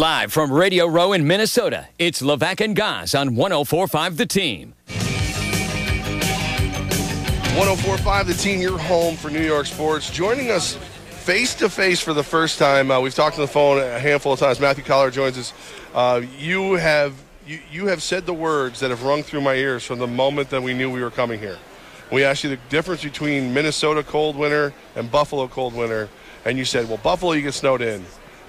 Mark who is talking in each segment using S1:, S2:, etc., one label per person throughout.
S1: Live from Radio Row in Minnesota, it's Levack and Goss on 104.5 The Team.
S2: 104.5 The Team, your home for New York sports. Joining us face-to-face for the first time. We've talked on the phone a handful of times. Matthew Coller joins us. You have said the words that have rung through my ears from the moment that we knew we were coming here. We asked you the difference between Minnesota cold winter and Buffalo cold winter, and you said, well, Buffalo, you get snowed in.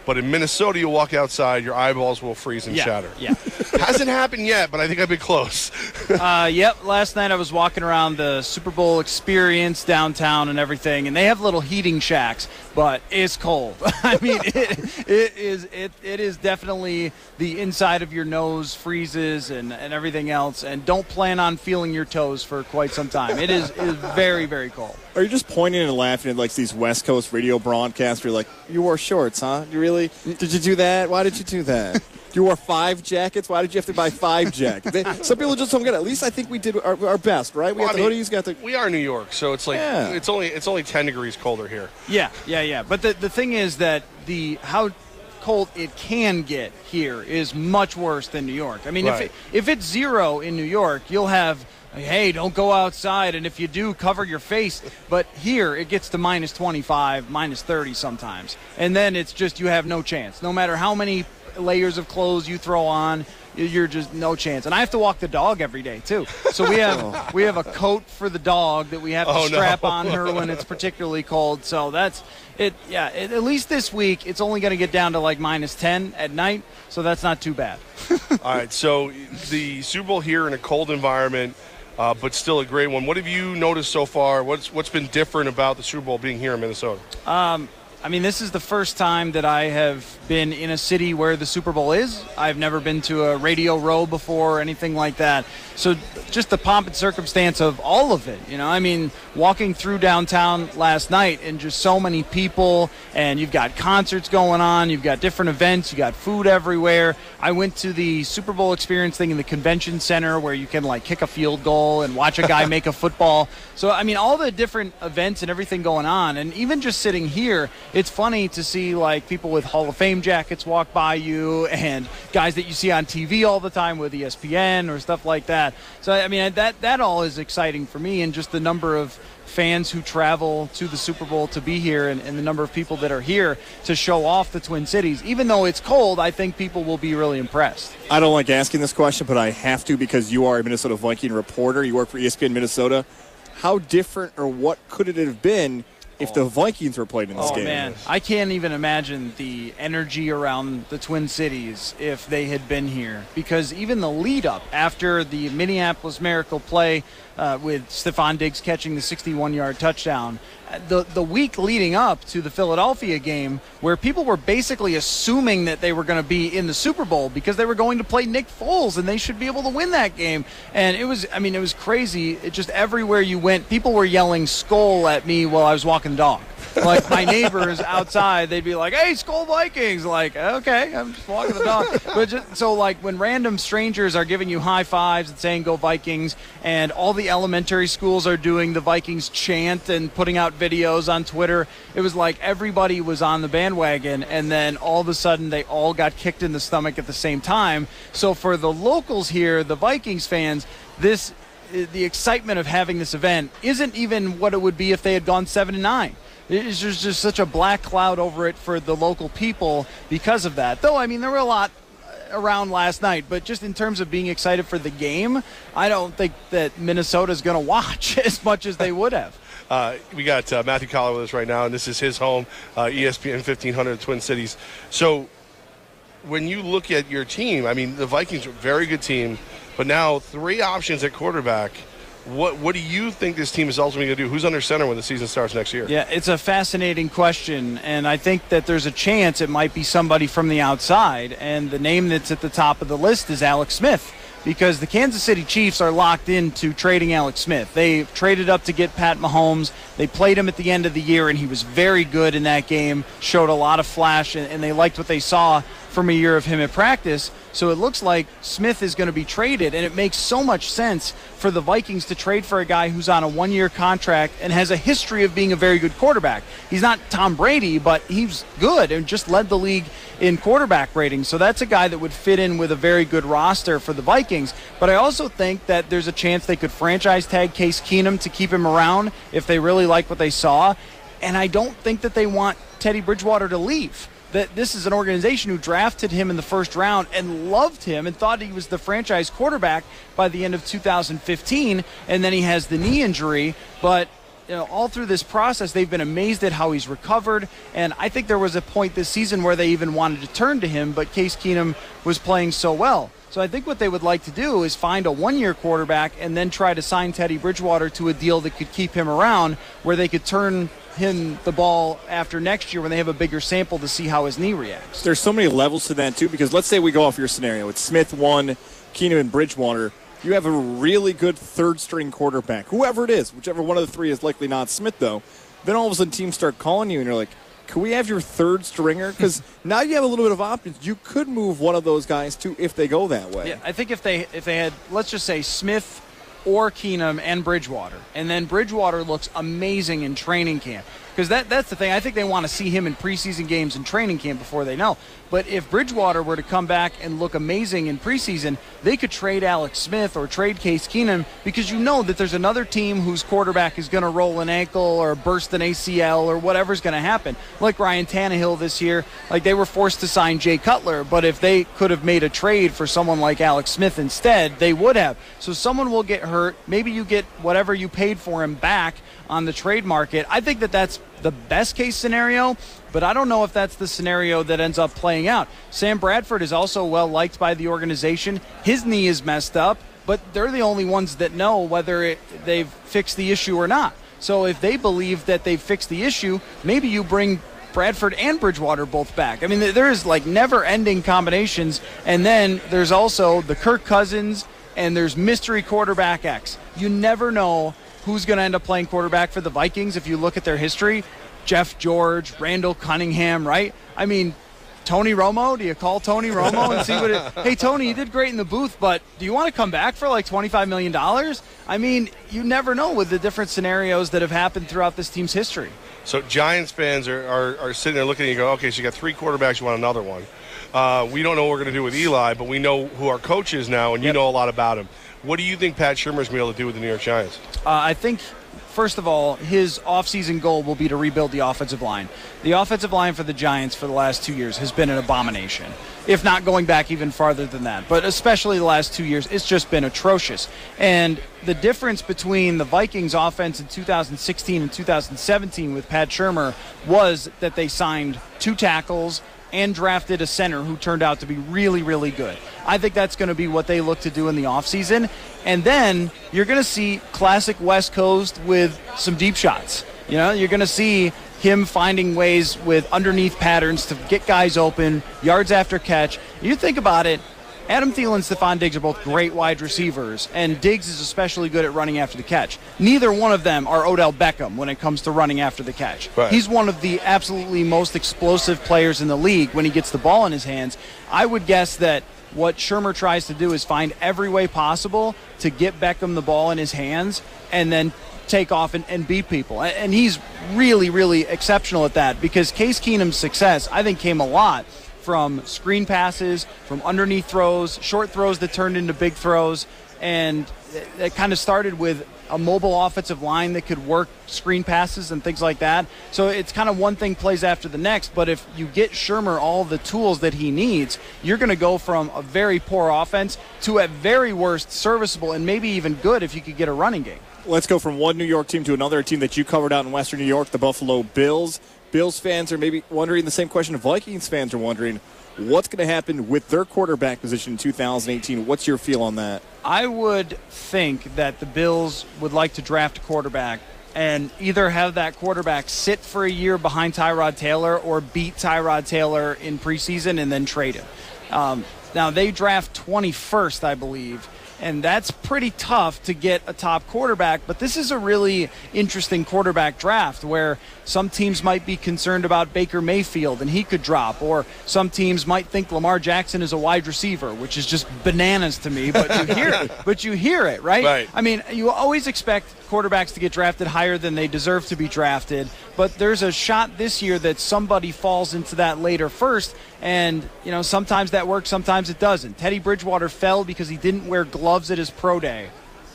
S2: But in Minnesota, you walk outside, your eyeballs will freeze and shatter.
S3: Yeah.
S2: Hasn't happened yet, but I think I've been close.
S3: Yep. Last night I was walking around the Super Bowl experience downtown and everything, and they have little heating shacks, but it's cold. I mean, it is definitely the inside of your nose freezes and everything else, and don't plan on feeling your toes for quite some time. It is very, very cold.
S4: Are you just pointing and laughing at like these West Coast radio broadcasts where you're like, you wore shorts, huh? You really? Did you do that? Why did you do that? You wore 5 jackets? Why did you have to buy 5 jackets? Some people just don't get it. At least I think we did our best, right? We got the hoodies,
S2: We are New York, so it's like it's only 10 degrees colder here.
S3: Yeah. But the thing is that how cold it can get here is much worse than New York. I mean, if it's 0 in New York, you'll have, hey, don't go outside, and if you do, cover your face. But here, it gets to minus 25, minus 30 sometimes. And then it's just you have no chance. No matter how many layers of clothes you throw on, you're just no chance. And I have to walk the dog every day, too. So we have a coat for the dog that we have to strap on her when it's particularly cold. So that's it. Yeah, at least this week, it's only going to get down to like minus 10 at night. So that's not too bad.
S2: All right, so the Super Bowl here in a cold environment, but still a great one. What have you noticed so far? What's been different about the Super Bowl being here in Minnesota?
S3: I mean, this is the first time that I have been in a city where the Super Bowl is. I've never been to a Radio Row before or anything like that. So just the pomp and circumstance of all of it, you know. I mean, walking through downtown last night and just so many people, and you've got concerts going on, you've got different events, you got food everywhere. I went to the Super Bowl experience thing in the convention center where you can, like, kick a field goal and watch a guy make a football. So, I mean, all the different events and everything going on, and even just sitting here, it's funny to see, like, people with Hall of Fame jackets walk by you and guys that you see on TV all the time with ESPN or stuff like that. So, I mean, that all is exciting for me, and just the number of fans who travel to the Super Bowl to be here and the number of people that are here to show off the Twin Cities. Even though it's cold, I think people will be really impressed.
S4: I don't like asking this question, but I have to because you are a Minnesota Viking reporter. You work for ESPN Minnesota. How different or what could it have been if the Vikings were played in this game?
S3: Oh, man. I can't even imagine the energy around the Twin Cities if they had been here. Because even the lead-up after the Minneapolis Miracle play with Stephon Diggs catching the 61-yard touchdown, the week leading up to the Philadelphia game where people were basically assuming that they were going to be in the Super Bowl because they were going to play Nick Foles and they should be able to win that game. And it was crazy. It just everywhere you went, people were yelling "Skol" at me while I was walking the dog. Like my neighbors outside, they'd be like, "Hey, Skol Vikings!" Like, okay, I'm just walking the dog. But so like when random strangers are giving you high fives and saying "Go Vikings," and all the elementary schools are doing the Vikings chant and putting out videos on Twitter, it was like everybody was on the bandwagon, and then all of a sudden they all got kicked in the stomach at the same time. So for the locals here, the Vikings fans, the excitement of having this event isn't even what it would be if they had gone 7-9. It's just such a black cloud over it for the local people because of that. Though, I mean, there were a lot around last night, but just in terms of being excited for the game, I don't think that Minnesota's going to watch as much as they would have.
S2: We got Matthew Coller with us right now, and this is his home, ESPN 1500 Twin Cities. So when you look at your team, I mean, the Vikings are a very good team, but now 3 options at quarterback. What do you think this team is ultimately going to do? Who's under center when the season starts next year?
S3: Yeah, it's a fascinating question, and I think that there's a chance it might be somebody from the outside, and the name that's at the top of the list is Alex Smith, because the Kansas City Chiefs are locked into trading Alex Smith. They traded up to get Pat Mahomes. They played him at the end of the year, and he was very good in that game, showed a lot of flash, and they liked what they saw from a year of him at practice. So it looks like Smith is going to be traded, and it makes so much sense for the Vikings to trade for a guy who's on a one-year contract and has a history of being a very good quarterback. He's not Tom Brady, but he's good and just led the league in quarterback ratings. So that's a guy that would fit in with a very good roster for the Vikings. But I also think that there's a chance they could franchise tag Case Keenum to keep him around if they really like what they saw. And I don't think that they want Teddy Bridgewater to leave. That this is an organization who drafted him in the first round and loved him and thought he was the franchise quarterback by the end of 2015, and then he has the knee injury. But all through this process, they've been amazed at how he's recovered, and I think there was a point this season where they even wanted to turn to him, but Case Keenum was playing so well. So I think what they would like to do is find a one-year quarterback and then try to sign Teddy Bridgewater to a deal that could keep him around, where they could turn him the ball after next year when they have a bigger sample to see how his knee reacts.
S4: There's so many levels to that, too, because let's say we go off your scenario. It's Smith 1, Keenum and Bridgewater. You have a really good third-string quarterback, whoever it is, whichever one of the three is likely not Smith, though. Then all of a sudden teams start calling you, and you're like, can we have your third stringer? Because now you have a little bit of options. You could move one of those guys, too, if they go that way.
S3: Yeah, I think if they had, let's just say, Smith or Keenum and Bridgewater, and then Bridgewater looks amazing in training camp. Because that's the thing. I think they want to see him in preseason games and training camp before they know. But if Bridgewater were to come back and look amazing in preseason, they could trade Alex Smith or trade Case Keenum, because you know that there's another team whose quarterback is going to roll an ankle or burst an ACL or whatever's going to happen. Like Ryan Tannehill this year, like they were forced to sign Jay Cutler, but if they could have made a trade for someone like Alex Smith instead, they would have. So someone will get hurt. Maybe you get whatever you paid for him back on the trade market. I think that that's the best case scenario, but I don't know if that's the scenario that ends up playing out. Sam Bradford is also well liked by the organization. His knee is messed up, but they're the only ones that know whether they've fixed the issue or not. So if they believe that they've fixed the issue, maybe you bring Bradford and Bridgewater both back. I mean, there's like never-ending combinations, and then there's also the Kirk Cousins, and there's mystery quarterback X. You never know who's going to end up playing quarterback for the Vikings if you look at their history. Jeff George, Randall Cunningham, right? I mean, Tony Romo, do you call Tony Romo and see what it... Hey, Tony, you did great in the booth, but do you want to come back for like $25 million? I mean, you never know with the different scenarios that have happened throughout this team's history.
S2: So Giants fans are sitting there looking at you and go, okay, so you got three quarterbacks, you want another one. We don't know what we're going to do with Eli, but we know who our coach is now, and you know a lot about him. What do you think Pat Shurmur's going to be able to do with the New York Giants?
S3: I think, first of all, his offseason goal will be to rebuild the offensive line. The offensive line for the Giants for the last 2 years has been an abomination, if not going back even farther than that. But especially the last 2 years, it's just been atrocious. And the difference between the Vikings offense in 2016 and 2017 with Pat Shurmur was that they signed 2 tackles and drafted a center who turned out to be really, really good. I think that's going to be what they look to do in the offseason. And then you're going to see classic West Coast with some deep shots. You know, you're going to see him finding ways with underneath patterns to get guys open, yards after catch. You think about it, Adam Thielen and Stephon Diggs are both great wide receivers, and Diggs is especially good at running after the catch. Neither one of them are Odell Beckham when it comes to running after the catch.
S2: Right.
S3: He's one of the absolutely most explosive players in the league when he gets the ball in his hands. I would guess that what Shurmur tries to do is find every way possible to get Beckham the ball in his hands and then take off and beat people. And he's really, really exceptional at that, because Case Keenum's success, I think, came a lot from screen passes, from underneath throws, short throws that turned into big throws, and it kind of started with a mobile offensive line that could work screen passes and things like that. So it's kind of one thing plays after the next, but if you get Shurmur all the tools that he needs, you're going to go from a very poor offense to at very worst serviceable and maybe even good if you could get a running game.
S4: Let's go from one New York team to another team that you covered out in Western New York, the Buffalo Bills. Bills fans are maybe wondering the same question Vikings fans are wondering. What's going to happen with their quarterback position in 2018? What's your feel on that?
S3: I would think that the Bills would like to draft a quarterback and either have that quarterback sit for a year behind Tyrod Taylor or beat Tyrod Taylor in preseason and then trade him. Now, they draft 21st, I believe, And that's pretty tough to get a top quarterback. But this is a really interesting quarterback draft where some teams might be concerned about Baker Mayfield and he could drop, or some teams might think Lamar Jackson is a wide receiver, which is just bananas to me. But you hear it, right?
S2: Right.
S3: I mean, you always expect quarterbacks to get drafted higher than they deserve to be drafted, but there's a shot this year that somebody falls into that later first, and sometimes that works, sometimes it doesn't. Teddy Bridgewater fell because he didn't wear gloves at his pro day,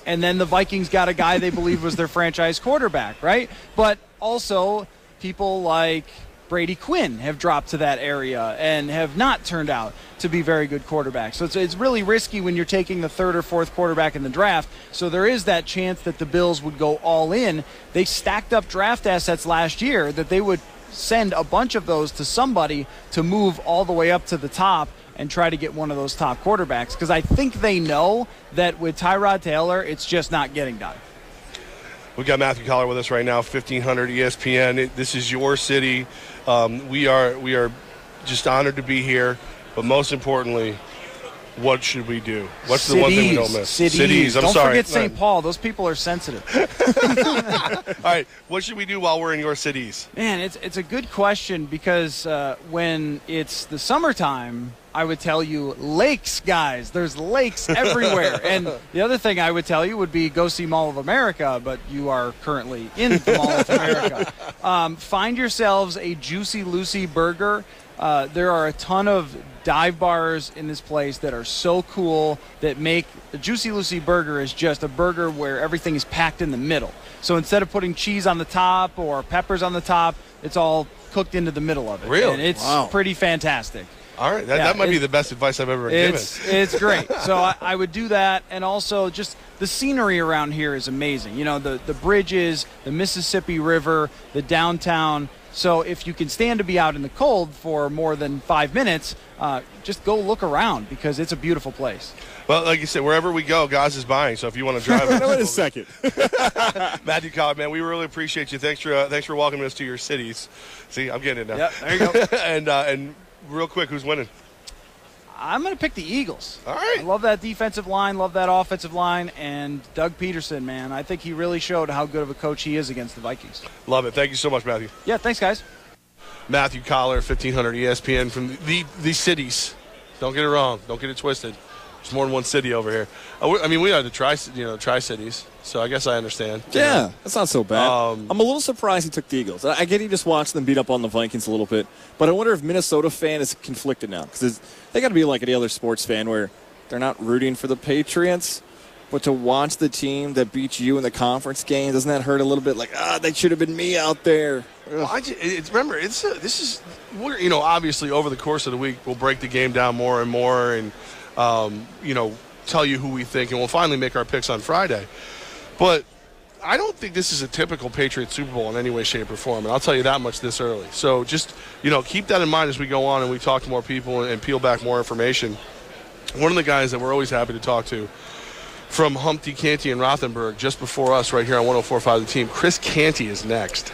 S3: and then the Vikings got a guy they believed was their franchise quarterback, right? But also people like Brady Quinn have dropped to that area and have not turned out to be very good quarterbacks. So it's really risky when you're taking the third or fourth quarterback in the draft. So there is that chance that the Bills would go all in. They stacked up draft assets last year that they would send a bunch of those to somebody to move all the way up to the top and try to get one of those top quarterbacks. Because I think they know that with Tyrod Taylor, it's just not getting done.
S2: We've got Matthew Coller with us right now, 1500 ESPN. This is your city. We are just honored to be here. But most importantly, what should we do? What's the one thing we don't miss?
S3: Cities.
S2: I'm
S3: don't
S2: sorry.
S3: Forget St. Paul. Those people are sensitive.
S2: All right. What should we do while we're in your cities?
S3: Man, it's a good question because when it's the summertime, I would tell you lakes, guys. There's lakes everywhere. And the other thing I would tell you would be go see Mall of America, but you are currently in the Mall of America. Find yourselves a Juicy Lucy burger. There are a ton of dive bars in this place that are so cool that make the Juicy Lucy burger is just a burger where everything is packed in the middle. So instead of putting cheese on the top or peppers on the top, it's all cooked into the middle of it.
S2: Really?
S3: And it's
S2: Wow.
S3: pretty fantastic.
S2: All right. That might be the best advice I've ever given.
S3: It's great. So I would do that. And also just the scenery around here is amazing. The bridges, the Mississippi River, the downtown. So if you can stand to be out in the cold for more than 5 minutes, just go look around because it's a beautiful place.
S2: Well, like you said, wherever we go, Gaz is buying. So if you want to drive,
S4: Wait a second.
S2: Matthew Cobb, man, we really appreciate you. Thanks for welcoming us to your cities. See, I'm getting it now.
S3: Yep, there you go.
S2: and real quick, who's winning?
S3: I'm going to pick the Eagles.
S2: All right.
S3: I love that defensive line, love that offensive line, and Doug Peterson, man. I think he really showed how good of a coach he is against the Vikings.
S2: Love it. Thank you so much, Matthew.
S3: Yeah, thanks, guys.
S2: Matthew Coller, 1500 ESPN from the cities. Don't get it wrong. Don't get it twisted. There's more than one city over here. We are the Tri-Cities, so I guess I understand.
S4: Yeah, that's not so bad. I'm a little surprised he took the Eagles. I get he just watched them beat up on the Vikings a little bit, but I wonder if Minnesota fan is conflicted now because they got to be like any other sports fan where they're not rooting for the Patriots, but to watch the team that beat you in the conference game, doesn't that hurt a little bit? Like, that should have been me out there.
S2: Well, obviously over the course of the week we'll break the game down more and more and tell you who we think, and we'll finally make our picks on Friday. But I don't think this is a typical Patriots Super Bowl in any way, shape, or form, and I'll tell you that much this early. So just, keep that in mind as we go on and we talk to more people and peel back more information. One of the guys that we're always happy to talk to from Humpty, Canty, and Rothenberg just before us right here on 104.5 The Team, Chris Canty is next.